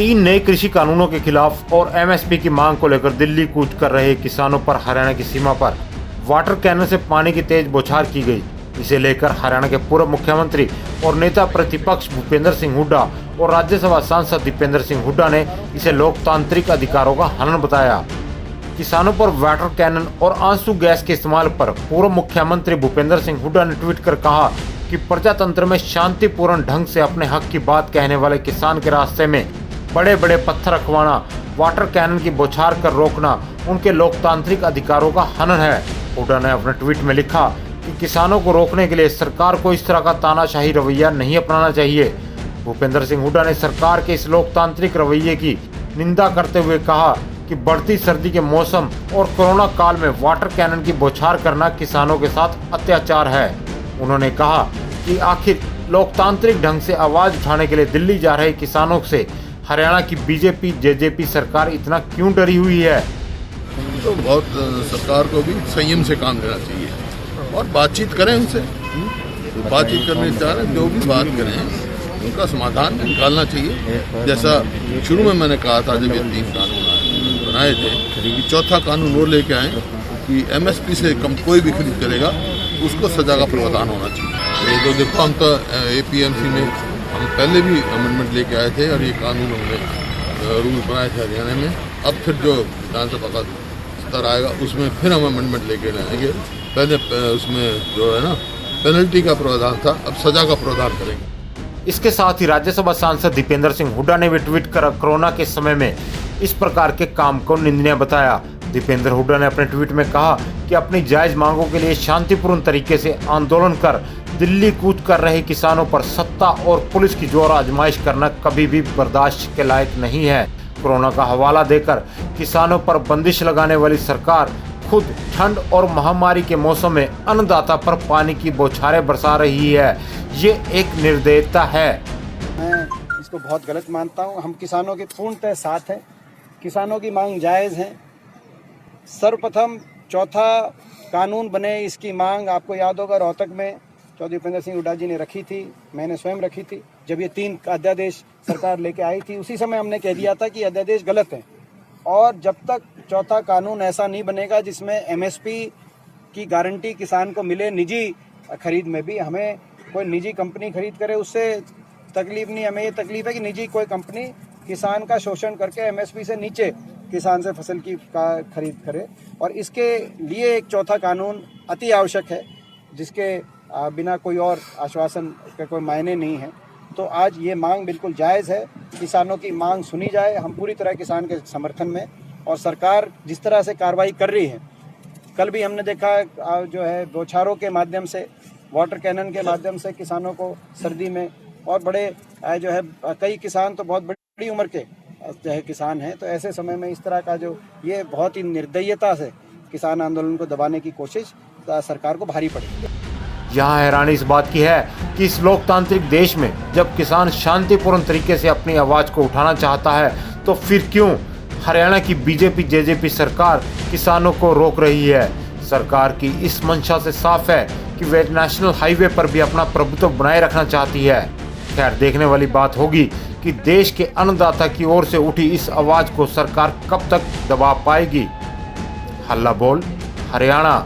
3 नए कृषि कानूनों के खिलाफ और एमएसपी की मांग को लेकर दिल्ली कूच कर रहे किसानों पर हरियाणा की सीमा पर वाटर कैनन से पानी की तेज बौछार की गई। इसे लेकर हरियाणा के पूर्व मुख्यमंत्री और नेता प्रतिपक्ष भूपेंद्र सिंह हुड्डा और राज्यसभा सांसद दीपेंद्र सिंह हुड्डा ने इसे लोकतांत्रिक अधिकारों का हनन बताया। किसानों पर वाटर कैनन और आंसू गैस के इस्तेमाल पर पूर्व मुख्यमंत्री भूपेंद्र सिंह हुड्डा ने ट्वीट कर कहा कि प्रजातंत्र में शांतिपूर्ण ढंग से अपने हक की बात कहने वाले किसान के रास्ते में बड़े बड़े पत्थर रखवाना, वाटर कैनन की बौछार कर रोकना उनके लोकतांत्रिक अधिकारों का हनन है। हुड्डा ने अपने ट्वीट में लिखा कि किसानों को रोकने के लिए सरकार को इस तरह का तानाशाही रवैया नहीं अपनाना चाहिए। भूपेंद्र सिंह हुड्डा ने सरकार के इस लोकतांत्रिक रवैये की निंदा करते हुए कहा कि बढ़ती सर्दी के मौसम और कोरोना काल में वाटर कैनन की बौछार करना किसानों के साथ अत्याचार है। उन्होंने कहा कि आखिर लोकतांत्रिक ढंग से आवाज उठाने के लिए दिल्ली जा रहे किसानों से हरियाणा की बीजेपी जेजेपी सरकार इतना क्यों डरी हुई है। तो बहुत सरकार को भी संयम से काम लेना चाहिए और बातचीत करें उनसे, तो बातचीत करने चाह रहे जो भी बात करें उनका समाधान निकालना चाहिए। जैसा शुरू में मैंने कहा था जब ये 3 कानून बनाए थे कि चौथा कानून वो लेके आए कि एमएसपी से कम कोई भी खरीद करेगा उसको सजा का प्रावधान होना चाहिए। ये तो देखो हम तो एपीएमसी में हम पहले भी अमेंडमेंट लेके आए थे और ये कानून हमने रूल बनाए थे हरियाणा में। अब फिर जो विधानसभा का स्तर आएगा उसमें फिर हम अमेंडमेंट लेके आएंगे। पहले उसमें जो है ना पेनल्टी का प्रावधान था, अब सजा का प्रावधान करेंगे। इसके साथ ही राज्यसभा सांसद दीपेंद्र सिंह हुड्डा ने भी ट्वीट कर कोरोना के समय में इस प्रकार के काम को निंदनीय बताया। दीपेंद्र हुड्डा ने अपने ट्वीट में कहा कि अपनी जायज मांगों के लिए शांतिपूर्ण तरीके से आंदोलन कर दिल्ली कूच कर रहे किसानों पर सत्ता और पुलिस की जोर आजमाइश करना कभी भी बर्दाश्त के लायक नहीं है। कोरोना का हवाला देकर किसानों पर बंदिश लगाने वाली सरकार खुद ठंड और महामारी के मौसम में अन्नदाता पर पानी की बौछारें बरसा रही है। ये एक निर्दयता है। मैं इसको बहुत गलत मानता हूँ। हम किसानों के पूर्णतः साथ हैं। किसानों की मांग जायज़ है। सर्वप्रथम चौथा कानून बने, इसकी मांग आपको याद होगा रोहतक में चौधरी भूपेंद्र सिंह हुड्डा जी ने रखी थी, मैंने स्वयं रखी थी। जब ये 3 अध्यादेश सरकार लेके आई थी उसी समय हमने कह दिया था कि अध्यादेश गलत है और जब तक चौथा कानून ऐसा नहीं बनेगा जिसमें एमएसपी की गारंटी किसान को मिले, निजी खरीद में भी हमें कोई निजी कंपनी खरीद करे उससे तकलीफ नहीं, हमें ये तकलीफ है कि निजी कोई कंपनी किसान का शोषण करके एमएसपी से नीचे किसान से फसल की खरीद करे। और इसके लिए एक चौथा कानून अति आवश्यक है जिसके बिना कोई और आश्वासन का कोई मायने नहीं है। तो आज ये मांग बिल्कुल जायज़ है। किसानों की मांग सुनी जाए। हम पूरी तरह किसान के समर्थन में और सरकार जिस तरह से कार्रवाई कर रही है, कल भी हमने देखा जो है बौछारों के माध्यम से, वाटर कैनन के माध्यम से किसानों को सर्दी में और बड़े जो है कई किसान तो बहुत बड़ी उम्र के जो है किसान हैं, तो ऐसे समय में इस तरह का जो ये बहुत ही निर्दयता से किसान आंदोलन को दबाने की कोशिश सरकार को भारी पड़ी। यहाँ हैरानी इस बात की है कि इस लोकतांत्रिक देश में जब किसान शांतिपूर्ण तरीके से अपनी आवाज को उठाना चाहता है तो फिर क्यों हरियाणा की बीजेपी जेजेपी सरकार किसानों को रोक रही है। सरकार की इस मंशा से साफ है कि वे नेशनल हाईवे पर भी अपना प्रभुत्व बनाए रखना चाहती है। खैर, देखने वाली बात होगी कि देश के अन्नदाता की ओर से उठी इस आवाज को सरकार कब तक दबा पाएगी। हल्ला बोल हरियाणा।